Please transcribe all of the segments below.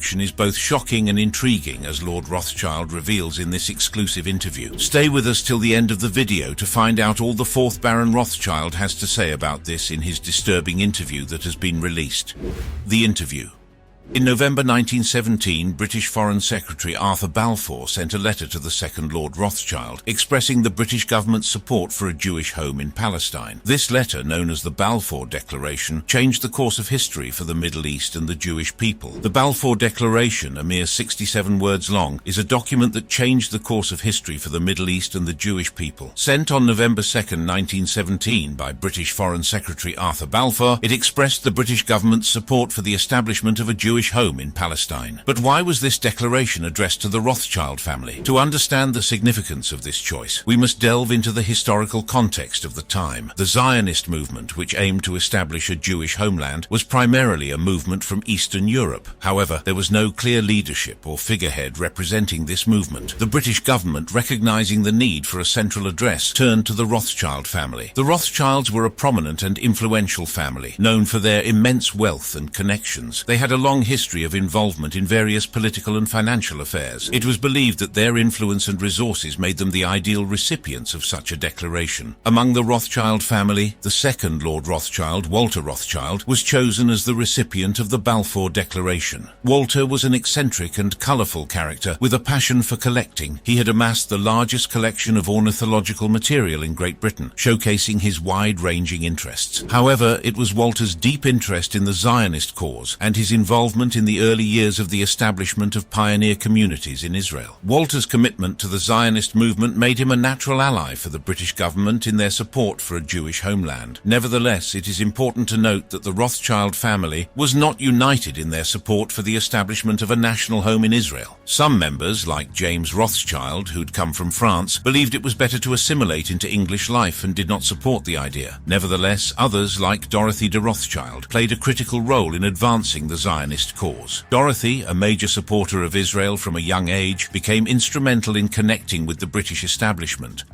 reaction is both shocking and intriguing, as Lord Rothschild reveals in this exclusive interview. Stay with us till the end of the video to find out all the 4th Baron Rothschild has to say about this in his disturbing interview that has been released. The interview. In November 1917, British Foreign Secretary Arthur Balfour sent a letter to the second Lord Rothschild expressing the British government's support for a Jewish home in Palestine. This letter, known as the Balfour Declaration, changed the course of history for the Middle East and the Jewish people. The Balfour Declaration, a mere 67 words long, is a document that changed the course of history for the Middle East and the Jewish people. Sent on November 2, 1917 by British Foreign Secretary Arthur Balfour, it expressed the British government's support for the establishment of a Jewish home in Palestine. But why was this declaration addressed to the Rothschild family? To understand the significance of this choice, we must delve into the historical context of the time. The Zionist movement, which aimed to establish a Jewish homeland, was primarily a movement from Eastern Europe. However, there was no clear leadership or figurehead representing this movement. The British government, recognizing the need for a central address, turned to the Rothschild family. The Rothschilds were a prominent and influential family, known for their immense wealth and connections. They had a long history of involvement in various political and financial affairs. It was believed that their influence and resources made them the ideal recipients of such a declaration. Among the Rothschild family, the second Lord Rothschild, Walter Rothschild, was chosen as the recipient of the Balfour Declaration. Walter was an eccentric and colourful character with a passion for collecting. He had amassed the largest collection of ornithological material in Great Britain, showcasing his wide-ranging interests. However, it was Walter's deep interest in the Zionist cause and his involvement in the early years of the establishment of pioneer communities in Israel. Walter's commitment to the Zionist movement made him a natural ally for the British government in their support for a Jewish homeland. Nevertheless, it is important to note that the Rothschild family was not united in their support for the establishment of a national home in Israel. Some members, like James Rothschild, who'd come from France, believed it was better to assimilate into English life and did not support the idea. Nevertheless, others, like Dorothy de Rothschild, played a critical role in advancing the Zionist cause. Dorothy, a major supporter of Israel from a young age, became instrumental in connecting with the British establishment.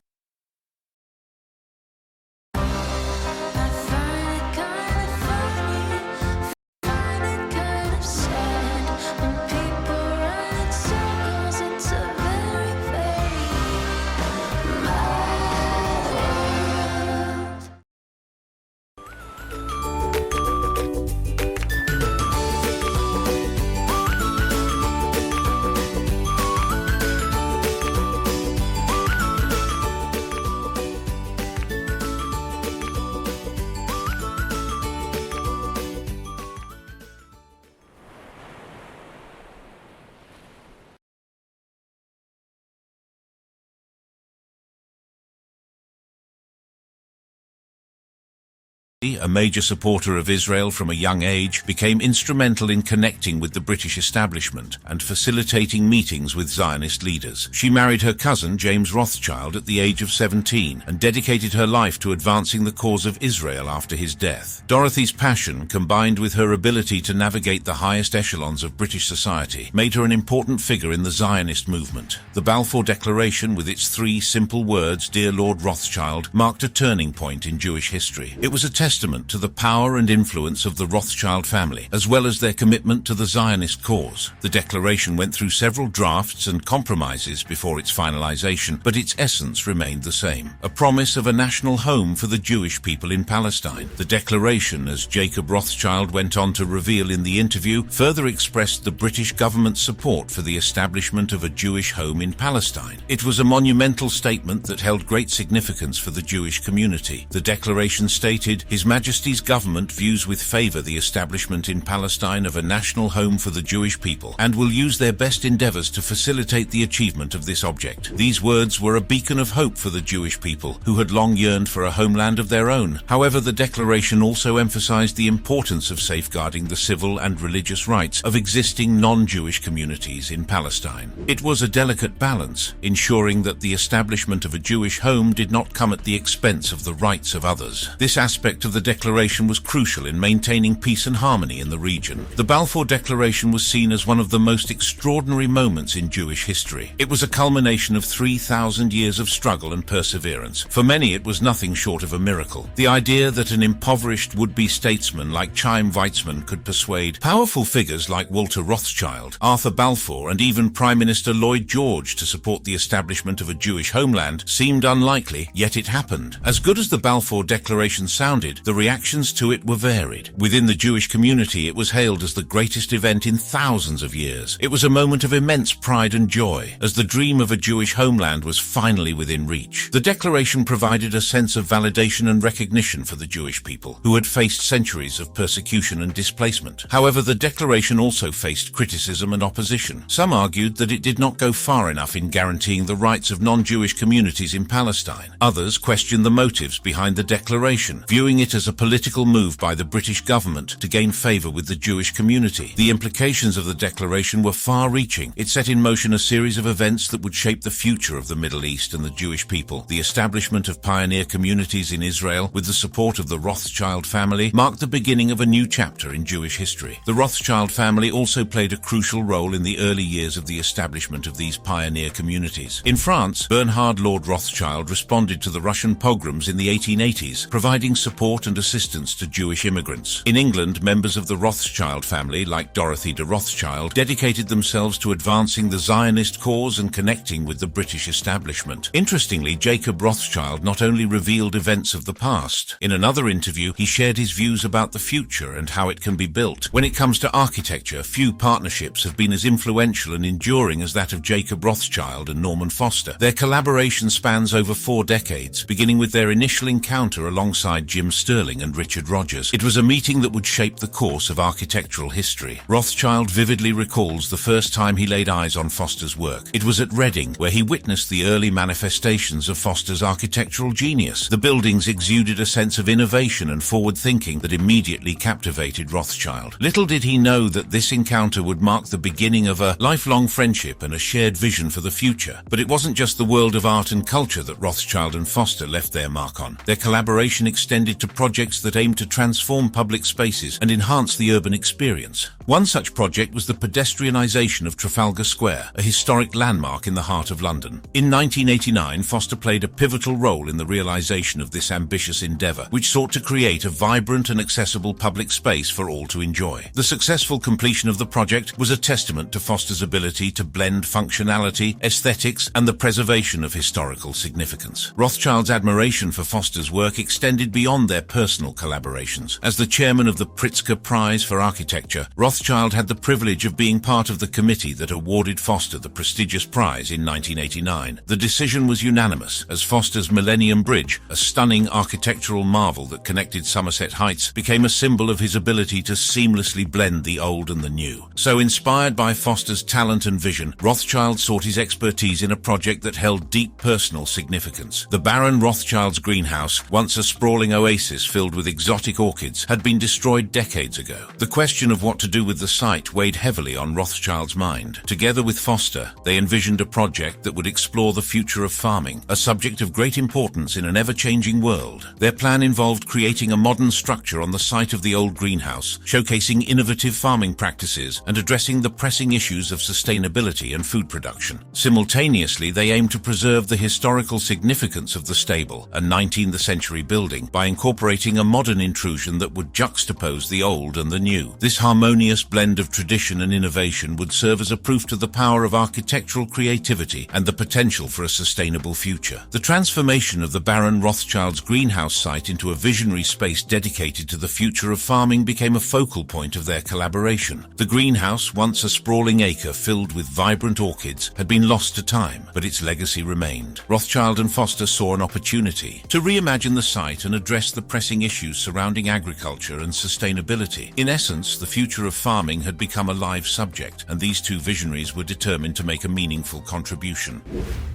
A major supporter of Israel from a young age, became instrumental in connecting with the British establishment and facilitating meetings with Zionist leaders. She married her cousin, James Rothschild, at the age of 17 and dedicated her life to advancing the cause of Israel after his death. Dorothy's passion, combined with her ability to navigate the highest echelons of British society, made her an important figure in the Zionist movement. The Balfour Declaration, with its 3 simple words, "Dear Lord Rothschild," marked a turning point in Jewish history. It was a testament to the power and influence of the Rothschild family, as well as their commitment to the Zionist cause. The declaration went through several drafts and compromises before its finalization, but its essence remained the same: a promise of a national home for the Jewish people in Palestine. The declaration, as Jacob Rothschild went on to reveal in the interview, further expressed the British government's support for the establishment of a Jewish home in Palestine. It was a monumental statement that held great significance for the Jewish community. The declaration stated, "His Majesty's government views with favour the establishment in Palestine of a national home for the Jewish people and will use their best endeavours to facilitate the achievement of this object." These words were a beacon of hope for the Jewish people, who had long yearned for a homeland of their own. However, the declaration also emphasised the importance of safeguarding the civil and religious rights of existing non-Jewish communities in Palestine. It was a delicate balance, ensuring that the establishment of a Jewish home did not come at the expense of the rights of others. This aspect of the declaration was crucial in maintaining peace and harmony in the region. The Balfour Declaration was seen as one of the most extraordinary moments in Jewish history. It was a culmination of 3,000 years of struggle and perseverance. For many, it was nothing short of a miracle. The idea that an impoverished would-be statesman like Chaim Weizmann could persuade powerful figures like Walter Rothschild, Arthur Balfour, and even Prime Minister Lloyd George to support the establishment of a Jewish homeland seemed unlikely, yet it happened. As good as the Balfour Declaration sounded, the reactions to it were varied. Within the Jewish community, it was hailed as the greatest event in thousands of years. It was a moment of immense pride and joy, as the dream of a Jewish homeland was finally within reach. The declaration provided a sense of validation and recognition for the Jewish people, who had faced centuries of persecution and displacement. However, the declaration also faced criticism and opposition. Some argued that it did not go far enough in guaranteeing the rights of non-Jewish communities in Palestine. Others questioned the motives behind the declaration, viewing it as a political move by the British government to gain favour with the Jewish community. The implications of the declaration were far-reaching. It set in motion a series of events that would shape the future of the Middle East and the Jewish people. The establishment of pioneer communities in Israel, with the support of the Rothschild family, marked the beginning of a new chapter in Jewish history. The Rothschild family also played a crucial role in the early years of the establishment of these pioneer communities. In France, Bernhard Lord Rothschild responded to the Russian pogroms in the 1880s, providing support and assistance to Jewish immigrants. In England, members of the Rothschild family, like Dorothy de Rothschild, dedicated themselves to advancing the Zionist cause and connecting with the British establishment. Interestingly, Jacob Rothschild not only revealed events of the past. In another interview, he shared his views about the future and how it can be built. When it comes to architecture, few partnerships have been as influential and enduring as that of Jacob Rothschild and Norman Foster. Their collaboration spans over 4 decades, beginning with their initial encounter alongside Jim Sterling and Richard Rogers. It was a meeting that would shape the course of architectural history. Rothschild vividly recalls the first time he laid eyes on Foster's work. It was at Reading, where he witnessed the early manifestations of Foster's architectural genius. The buildings exuded a sense of innovation and forward-thinking that immediately captivated Rothschild. Little did he know that this encounter would mark the beginning of a lifelong friendship and a shared vision for the future. But it wasn't just the world of art and culture that Rothschild and Foster left their mark on. Their collaboration extended to projects that aimed to transform public spaces and enhance the urban experience. One such project was the pedestrianisation of Trafalgar Square, a historic landmark in the heart of London. In 1989, Foster played a pivotal role in the realisation of this ambitious endeavour, which sought to create a vibrant and accessible public space for all to enjoy. The successful completion of the project was a testament to Foster's ability to blend functionality, aesthetics, and the preservation of historical significance. Rothschild's admiration for Foster's work extended beyond their personal collaborations. As the chairman of the Pritzker Prize for Architecture, Rothschild had the privilege of being part of the committee that awarded Foster the prestigious prize in 1989. The decision was unanimous, as Foster's Millennium Bridge, a stunning architectural marvel that connected Somerset Heights, became a symbol of his ability to seamlessly blend the old and the new. So, inspired by Foster's talent and vision, Rothschild sought his expertise in a project that held deep personal significance. The Baron Rothschild's greenhouse, once a sprawling oasis filled with exotic orchids, had been destroyed decades ago. The question of what to do with the site weighed heavily on Rothschild's mind. Together with Foster, they envisioned a project that would explore the future of farming, a subject of great importance in an ever-changing world. Their plan involved creating a modern structure on the site of the old greenhouse, showcasing innovative farming practices and addressing the pressing issues of sustainability and food production. Simultaneously, they aimed to preserve the historical significance of the stable, a 19th century building, by incorporating a modern intrusion that would juxtapose the old and the new. This harmonious blend of tradition and innovation would serve as a proof to the power of architectural creativity and the potential for a sustainable future. The transformation of the Baron Rothschild's greenhouse site into a visionary space dedicated to the future of farming became a focal point of their collaboration. The greenhouse, once a sprawling acre filled with vibrant orchids, had been lost to time, but its legacy remained. Rothschild and Foster saw an opportunity to reimagine the site and address the pressing issues surrounding agriculture and sustainability. In essence, the future of farming had become a live subject, and these two visionaries were determined to make a meaningful contribution.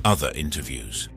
Other interviews.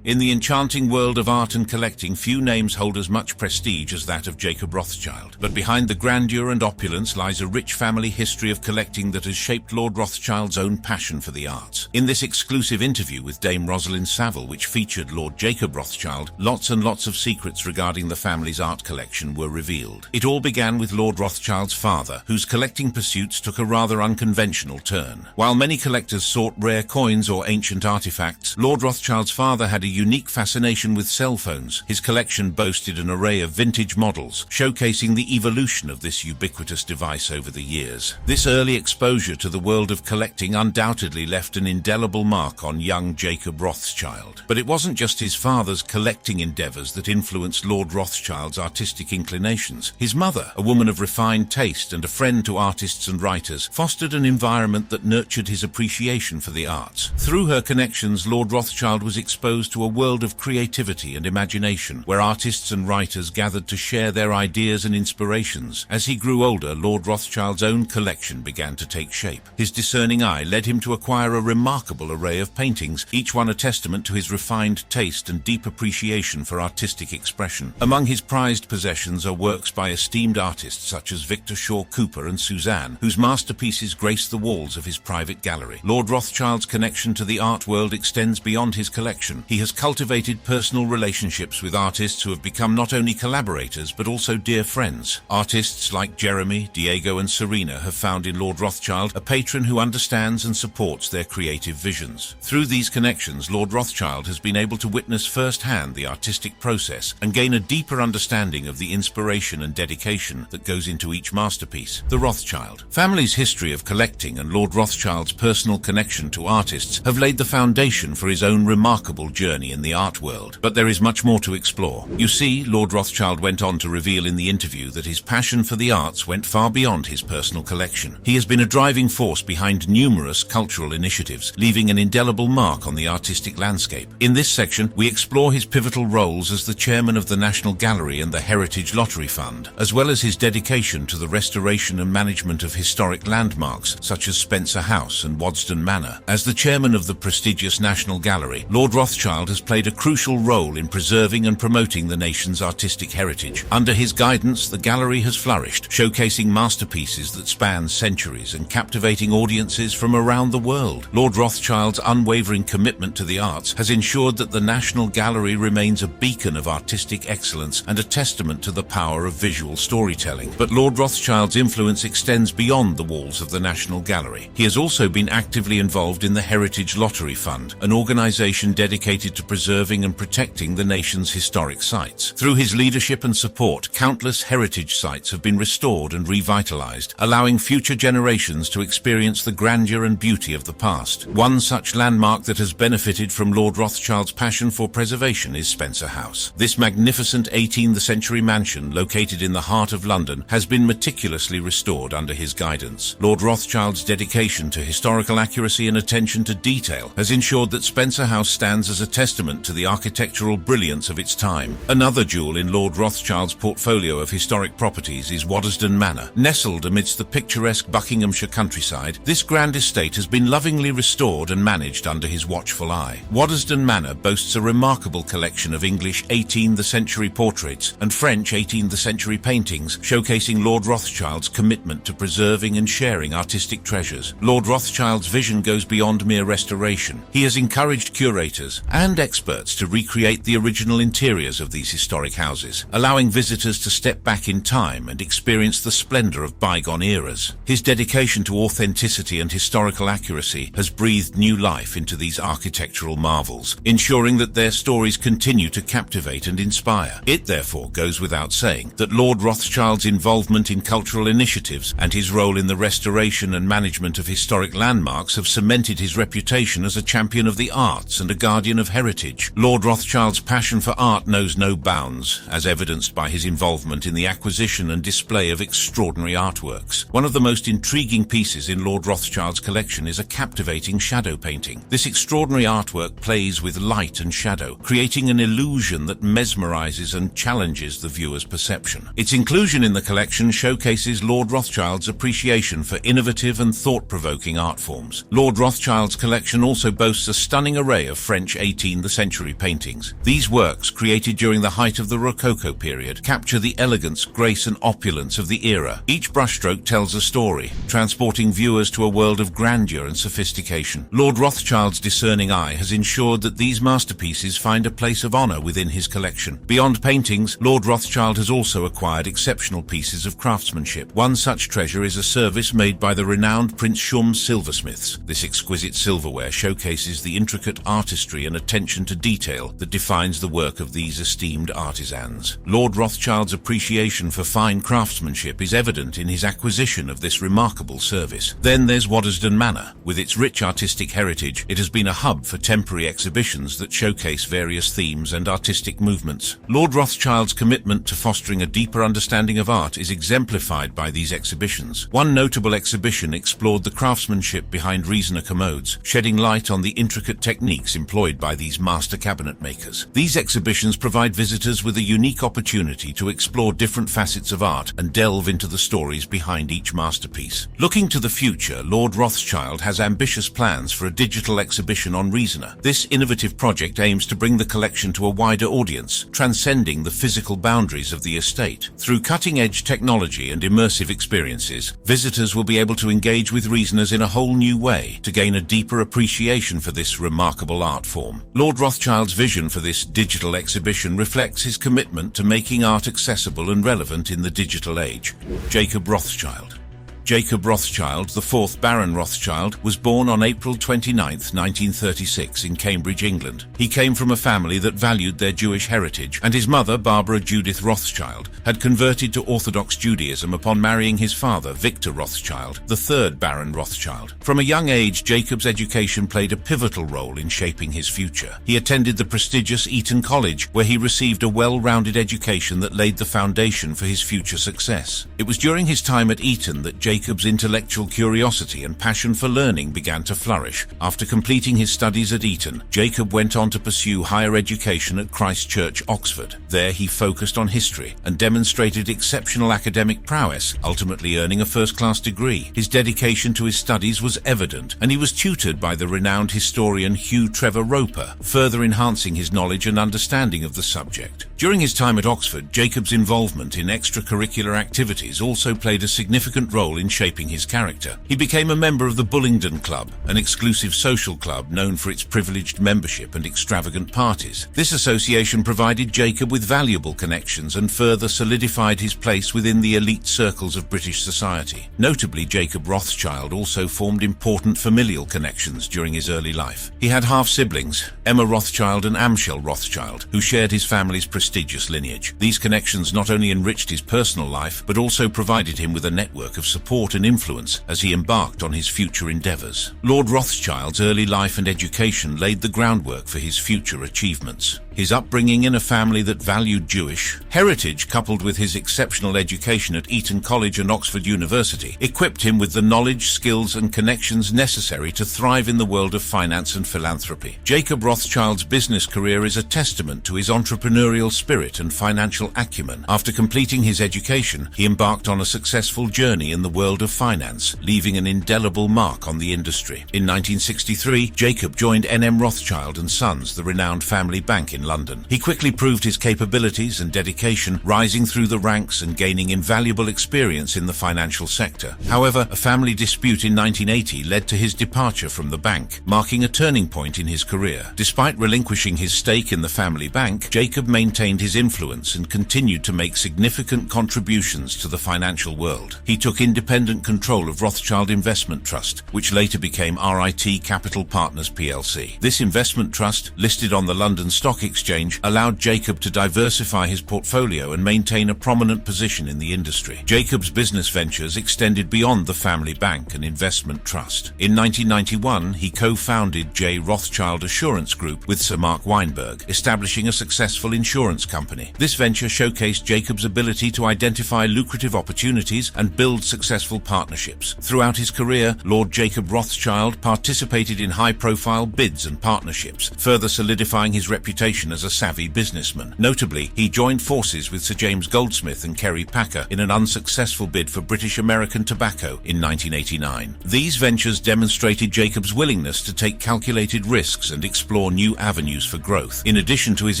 In the enchanting world of art and collecting, few names hold as much prestige as that of Jacob Rothschild. But behind the grandeur and opulence lies a rich family history of collecting that has shaped Lord Rothschild's own passion for the arts. In this exclusive interview with Dame Rosalind Saville, which featured Lord Jacob Rothschild, lots and lots of secrets regarding the family's art collection were revealed. It all began with Lord Rothschild's father, whose collecting pursuits took a rather unconventional turn. While many collectors sought rare coins or ancient artifacts, Lord Rothschild's father had a unique fascination with cell phones. His collection boasted an array of vintage models, showcasing the evolution of this ubiquitous device over the years. This early exposure to the world of collecting undoubtedly left an indelible mark on young Jacob Rothschild. But it wasn't just his father's collecting endeavors that influenced Lord Rothschild's artistic inclinations. His mother, a woman of refined taste and a friend to artists and writers, fostered an environment that nurtured his appreciation for the arts. Through her connections, Lord Rothschild was exposed to a world of creativity and imagination, where artists and writers gathered to share their ideas and inspirations. As he grew older, Lord Rothschild's own collection began to take shape. His discerning eye led him to acquire a remarkable array of paintings, each one a testament to his refined taste and deep appreciation for artistic expression. Among his prized possessions are works by esteemed artists such as Victor Shaw Cooper and Suzanne, whose masterpieces grace the walls of his private gallery. Lord Rothschild's connection to the art world extends beyond his collection. He has cultivated personal relationships with artists who have become not only collaborators but also dear friends. Artists like Jeremy, Diego and Serena have found in Lord Rothschild a patron who understands and supports their creative visions. Through these connections, Lord Rothschild has been able to witness firsthand the artistic process and gain a deeper understanding of the inspiration and dedication that goes into each masterpiece. The Rothschild family's history of collecting and Lord Rothschild's personal connection to artists have laid the foundation for his own remarkable journey in the art world. But there is much more to explore. You see, Lord Rothschild went on to reveal in the interview that his passion for the arts went far beyond his personal collection. He has been a driving force behind numerous cultural initiatives, leaving an indelible mark on the artistic landscape. In this section, we explore his pivotal roles as the chairman of the National Gallery and the Heritage Lottery Fund, as well as his dedication to the restoration and management of historic landmarks such as Spencer House and Waddesdon Manor. As the chairman of the prestigious National Gallery, Lord Rothschild has played a crucial role in preserving and promoting the nation's artistic heritage. Under his guidance, the gallery has flourished, showcasing masterpieces that span centuries and captivating audiences from around the world. Lord Rothschild's unwavering commitment to the arts has ensured that the National Gallery remains a beacon of artistic excellence and a testament to the power of visual storytelling. But Lord Rothschild's influence extends beyond the walls of the National Gallery. He has also been actively involved in the Heritage Lottery Fund, an organization dedicated to preserving and protecting the nation's historic sites. Through his leadership and support, countless heritage sites have been restored and revitalized, allowing future generations to experience the grandeur and beauty of the past. One such landmark that has benefited from Lord Rothschild's passion for preservation is Spencer House. This magnificent 18th century mansion, located in the heart of London, has been meticulously restored under his guidance. Lord Rothschild's dedication to historical accuracy and attention to detail has ensured that Spencer House stands as a testament to the architectural brilliance of its time. Another jewel in Lord Rothschild's portfolio of historic properties is Waddesdon Manor. Nestled amidst the picturesque Buckinghamshire countryside, this grand estate has been lovingly restored and managed under his watchful eye. Waddesdon Manor boasts a remarkable collection of English 18th century portraits and French 18th century paintings, showcasing Lord Rothschild's commitment to preserving and sharing artistic treasures. Lord Rothschild's vision goes beyond mere restoration. He has encouraged curators and experts to recreate the original interiors of these historic houses, allowing visitors to step back in time and experience the splendor of bygone eras. His dedication to authenticity and historical accuracy has breathed new life into these architectural marvels, ensuring that their stories continue to captivate and inspire. It therefore goes without saying that Lord Rothschild's involvement in cultural initiatives and his role in the restoration and management of historic landmarks have cemented his reputation as a champion of the arts and a guardian of heritage. Lord Rothschild's passion for art knows no bounds, as evidenced by his involvement in the acquisition and display of extraordinary artworks. One of the most intriguing pieces in Lord Rothschild's collection is a captivating shadow painting. This extraordinary artwork plays with light and shadow, creating an illusion that mesmerizes and challenges the viewer's perception. Its inclusion in the collection showcases Lord Rothschild's appreciation for innovative and thought-provoking art forms. Lord Rothschild's collection also boasts a stunning array of French 18th 16th-century paintings. These works, created during the height of the Rococo period, capture the elegance, grace and opulence of the era. Each brushstroke tells a story, transporting viewers to a world of grandeur and sophistication. Lord Rothschild's discerning eye has ensured that these masterpieces find a place of honor within his collection. Beyond paintings, Lord Rothschild has also acquired exceptional pieces of craftsmanship. One such treasure is a service made by the renowned Prince Shum's silversmiths. This exquisite silverware showcases the intricate artistry and attention to detail that defines the work of these esteemed artisans. Lord Rothschild's appreciation for fine craftsmanship is evident in his acquisition of this remarkable service. Then there's Waddesdon Manor. With its rich artistic heritage, it has been a hub for temporary exhibitions that showcase various themes and artistic movements. Lord Rothschild's commitment to fostering a deeper understanding of art is exemplified by these exhibitions. One notable exhibition explored the craftsmanship behind Riesner commodes, shedding light on the intricate techniques employed by these master cabinet makers. These exhibitions provide visitors with a unique opportunity to explore different facets of art and delve into the stories behind each masterpiece. Looking to the future, Lord Rothschild has ambitious plans for a digital exhibition on Riesner. This innovative project aims to bring the collection to a wider audience, transcending the physical boundaries of the estate. Through cutting-edge technology and immersive experiences, visitors will be able to engage with Riesners in a whole new way to gain a deeper appreciation for this remarkable art form. Lord Rothschild's vision for this digital exhibition reflects his commitment to making art accessible and relevant in the digital age. Jacob Rothschild. Jacob Rothschild, the fourth Baron Rothschild, was born on April 29, 1936 in Cambridge, England. He came from a family that valued their Jewish heritage, and his mother, Barbara Judith Rothschild, had converted to Orthodox Judaism upon marrying his father, Victor Rothschild, the third Baron Rothschild. From a young age, Jacob's education played a pivotal role in shaping his future. He attended the prestigious Eton College, where he received a well-rounded education that laid the foundation for his future success. It was during his time at Eton that Jacob's intellectual curiosity and passion for learning began to flourish. After completing his studies at Eton, Jacob went on to pursue higher education at Christ Church, Oxford. There he focused on history and demonstrated exceptional academic prowess, ultimately earning a first-class degree. His dedication to his studies was evident, and he was tutored by the renowned historian Hugh Trevor Roper, further enhancing his knowledge and understanding of the subject. During his time at Oxford, Jacob's involvement in extracurricular activities also played a significant role in shaping his character. He became a member of the Bullingdon Club, an exclusive social club known for its privileged membership and extravagant parties. This association provided Jacob with valuable connections and further solidified his place within the elite circles of British society. Notably, Jacob Rothschild also formed important familial connections during his early life. He had half-siblings, Emma Rothschild and Amschel Rothschild, who shared his family's prestigious lineage. These connections not only enriched his personal life, but also provided him with a network of support and influence as he embarked on his future endeavors. Lord Rothschild's early life and education laid the groundwork for his future achievements. His upbringing in a family that valued Jewish heritage, coupled with his exceptional education at Eton College and Oxford University, equipped him with the knowledge, skills and connections necessary to thrive in the world of finance and philanthropy. Jacob Rothschild's business career is a testament to his entrepreneurial spirit and financial acumen. After completing his education, he embarked on a successful journey in the world of finance, leaving an indelible mark on the industry. In 1963, Jacob joined N.M. Rothschild & Sons, the renowned family bank in London. He quickly proved his capabilities and dedication, rising through the ranks and gaining invaluable experience in the financial sector. However, a family dispute in 1980 led to his departure from the bank, marking a turning point in his career. Despite relinquishing his stake in the family bank, Jacob maintained his influence and continued to make significant contributions to the financial world. He took independent control of Rothschild Investment Trust, which later became RIT Capital Partners plc. This investment trust, listed on the London Stock Exchange, allowed Jacob to diversify his portfolio and maintain a prominent position in the industry. Jacob's business ventures extended beyond the family bank and investment trust. In 1991, he co-founded J. Rothschild Assurance Group with Sir Mark Weinberg, establishing a successful insurance company. This venture showcased Jacob's ability to identify lucrative opportunities and build successful partnerships. Throughout his career, Lord Jacob Rothschild participated in high-profile bids and partnerships, further solidifying his reputation reputation as a savvy businessman. Notably, he joined forces with Sir James Goldsmith and Kerry Packer in an unsuccessful bid for British American Tobacco in 1989. These ventures demonstrated Jacob's willingness to take calculated risks and explore new avenues for growth. In addition to his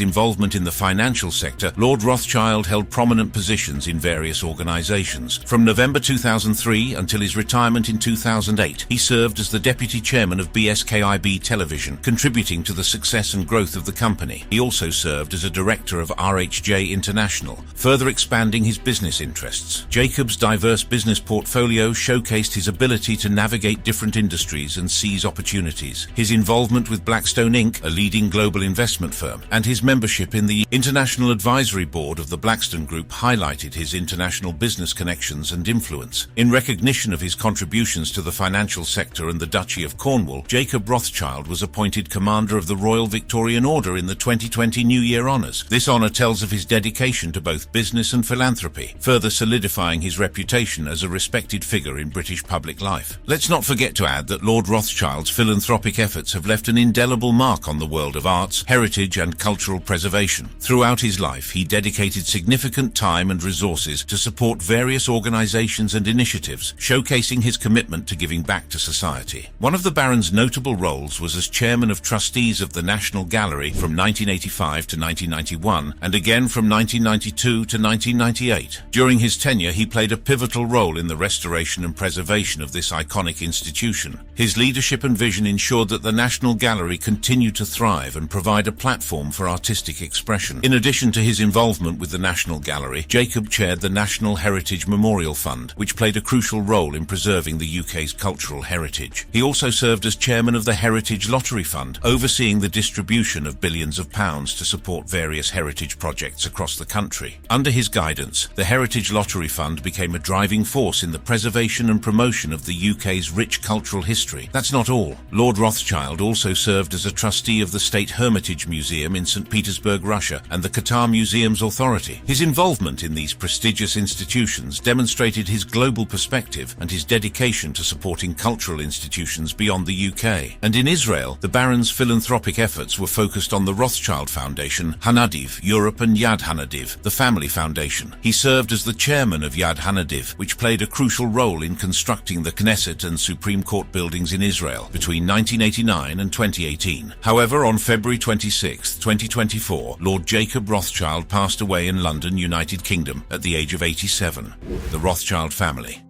involvement in the financial sector, Lord Rothschild held prominent positions in various organizations. From November 2003 until his retirement in 2008, he served as the deputy chairman of BSKIB Television, contributing to the success and growth of the company. He also served as a director of RHJ International, further expanding his business interests. Jacob's diverse business portfolio showcased his ability to navigate different industries and seize opportunities. His involvement with Blackstone Inc., a leading global investment firm, and his membership in the International Advisory Board of the Blackstone Group highlighted his international business connections and influence. In recognition of his contributions to the financial sector and the Duchy of Cornwall, Jacob Rothschild was appointed Commander of the Royal Victorian Order in the 2020 New Year Honours. This honour tells of his dedication to both business and philanthropy, further solidifying his reputation as a respected figure in British public life. Let's not forget to add that Lord Rothschild's philanthropic efforts have left an indelible mark on the world of arts, heritage and cultural preservation. Throughout his life, he dedicated significant time and resources to support various organisations and initiatives, showcasing his commitment to giving back to society. One of the Baron's notable roles was as chairman of trustees of the National Gallery from 1985 to 1991, and again from 1992 to 1998. During his tenure, he played a pivotal role in the restoration and preservation of this iconic institution. His leadership and vision ensured that the National Gallery continued to thrive and provide a platform for artistic expression. In addition to his involvement with the National Gallery, Jacob chaired the National Heritage Memorial Fund, which played a crucial role in preserving the UK's cultural heritage. He also served as chairman of the Heritage Lottery Fund, overseeing the distribution of billions of pounds to support various heritage projects across the country. Under his guidance, the Heritage Lottery Fund became a driving force in the preservation and promotion of the UK's rich cultural history. That's not all. Lord Rothschild also served as a trustee of the State Hermitage Museum in St. Petersburg, Russia, and the Qatar Museums Authority. His involvement in these prestigious institutions demonstrated his global perspective and his dedication to supporting cultural institutions beyond the UK. And in Israel, the Baron's philanthropic efforts were focused on the Rothschild Foundation, Hanadiv Europe and Yad Hanadiv, the family foundation. He served as the chairman of Yad Hanadiv, which played a crucial role in constructing the Knesset and Supreme Court buildings in Israel between 1989 and 2018. However, on February 26, 2024, Lord Jacob Rothschild passed away in London, United Kingdom, at the age of 87. The Rothschild family.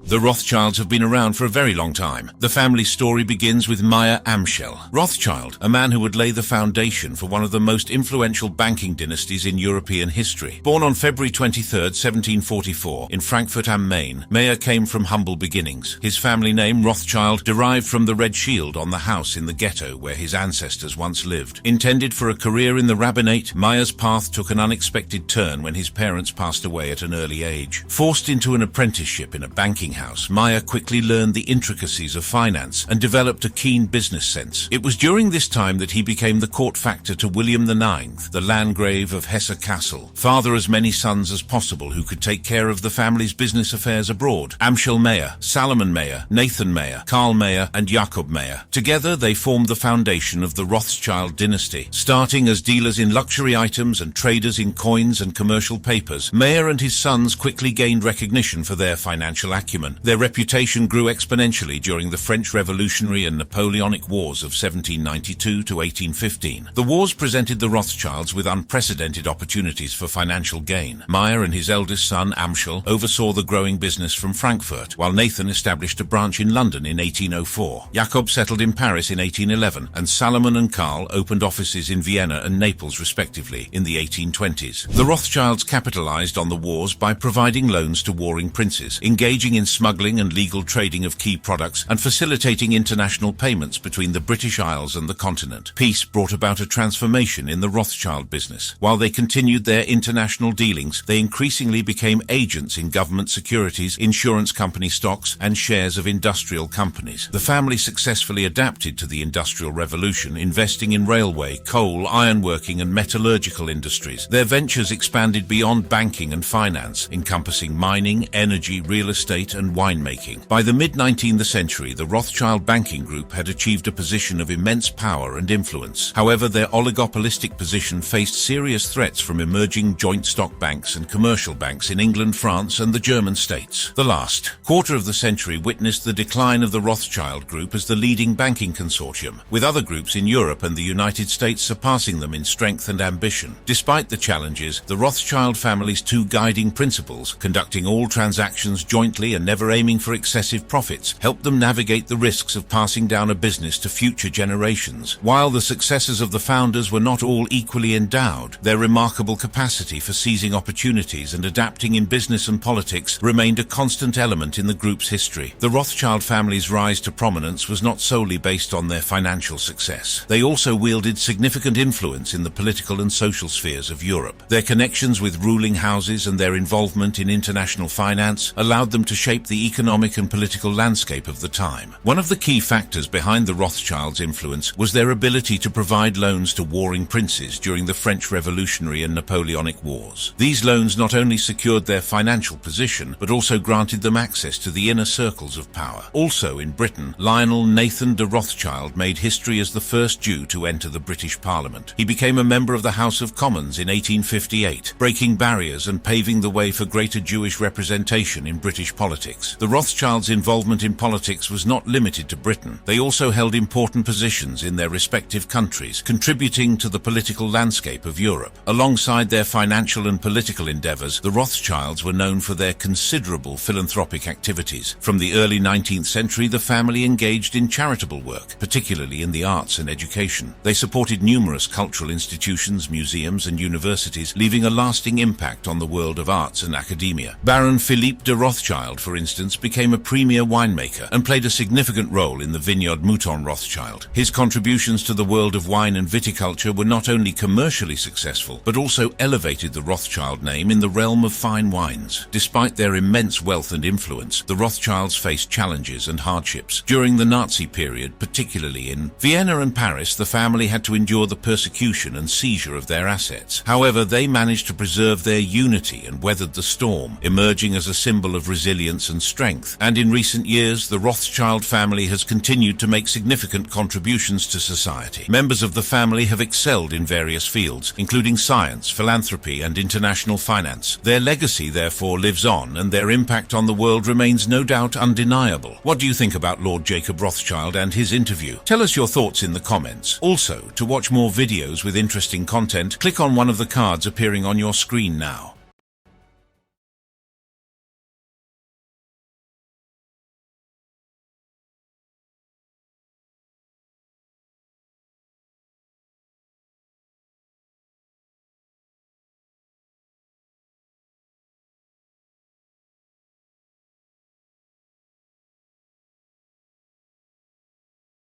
The Rothschilds have been around for a very long time. The family story begins with Meyer Amschel Rothschild, a man who would lay the foundation for one of the most influential banking dynasties in European history. Born on February 23, 1744, in Frankfurt am Main, Meyer came from humble beginnings. His family name, Rothschild, derived from the red shield on the house in the ghetto where his ancestors once lived. Intended for a career in the rabbinate, Meyer's path took an unexpected turn when his parents passed away at an early age. Forced into an apprenticeship in a banking house, Meyer quickly learned the intricacies of finance and developed a keen business sense. It was during this time that he became the court factor to William IX, the Landgrave of Hesse-Kassel, father as many sons as possible who could take care of the family's business affairs abroad. Amschel Meyer, Salomon Meyer, Nathan Meyer, Karl Meyer, and Jacob Meyer. Together they formed the foundation of the Rothschild dynasty. Starting as dealers in luxury items and traders in coins and commercial papers, Meyer and his sons quickly gained recognition for their financial acumen. Their reputation grew exponentially during the French Revolutionary and Napoleonic Wars of 1792 to 1815. The wars presented the Rothschilds with unprecedented opportunities for financial gain. Meyer and his eldest son, Amschel, oversaw the growing business from Frankfurt, while Nathan established a branch in London in 1804. Jacob settled in Paris in 1811, and Salomon and Karl opened offices in Vienna and Naples, respectively, in the 1820s. The Rothschilds capitalized on the wars by providing loans to warring princes, engaging in smuggling and legal trading of key products, and facilitating international payments between the British Isles and the continent. Peace brought about a transformation in the Rothschild business. While they continued their international dealings, they increasingly became agents in government securities, insurance company stocks, and shares of industrial companies. The family successfully adapted to the Industrial Revolution, investing in railway, coal, ironworking, and metallurgical industries. Their ventures expanded beyond banking and finance, encompassing mining, energy, real estate, and winemaking. By the mid-19th century, the Rothschild banking group had achieved a position of immense power and influence. However, their oligopolistic position faced serious threats from emerging joint stock banks and commercial banks in England, France, and the German states. The last quarter of the century witnessed the decline of the Rothschild Group as the leading banking consortium, with other groups in Europe and the United States surpassing them in strength and ambition. Despite the challenges, the Rothschild family's two guiding principles, conducting all transactions jointly and never aiming for excessive profits, helped them navigate the risks of passing down a business to future generations. While the successors of the founders were not all equally endowed, their remarkable capacity for seizing opportunities and adapting in business and politics remained a constant element in the group's history. The Rothschild family's rise to prominence was not solely based on their financial success. They also wielded significant influence in the political and social spheres of Europe. Their connections with ruling houses and their involvement in international finance allowed them to shape the economic and political landscape of the time. One of the key factors behind the Rothschilds' influence was their ability to provide loans to warring princes during the French Revolutionary and Napoleonic Wars. These loans not only secured their financial position, but also granted them access to the inner circles of power. Also in Britain, Lionel Nathan de Rothschild made history as the first Jew to enter the British Parliament. He became a member of the House of Commons in 1858, breaking barriers and paving the way for greater Jewish representation in British politics. The Rothschilds' involvement in politics was not limited to Britain. They also held important positions in their respective countries, contributing to the political landscape of Europe. Alongside their financial and political endeavors, the Rothschilds were known for their considerable philanthropic activities. From the early 19th century, the family engaged in charitable work, particularly in the arts and education. They supported numerous cultural institutions, museums, and universities, leaving a lasting impact on the world of arts and academia. Baron Philippe de Rothschild, for instance, became a premier winemaker and played a significant role in the vineyard Mouton Rothschild. His contributions to the world of wine and viticulture were not only commercially successful, but also elevated the Rothschild name in the realm of fine wines. Despite their immense wealth and influence, the Rothschilds faced challenges and hardships. During the Nazi period, particularly in Vienna and Paris, the family had to endure the persecution and seizure of their assets. However, they managed to preserve their unity and weathered the storm, emerging as a symbol of resilience and strength. And in recent years, the Rothschild family has continued to make significant contributions to society. Members of the family have excelled in various fields, including science, philanthropy, and international finance. Their legacy, therefore, lives on, and their impact on the world remains no doubt undeniable. What do you think about Lord Jacob Rothschild and his interview? Tell us your thoughts in the comments. Also, to watch more videos with interesting content, click on one of the cards appearing on your screen now.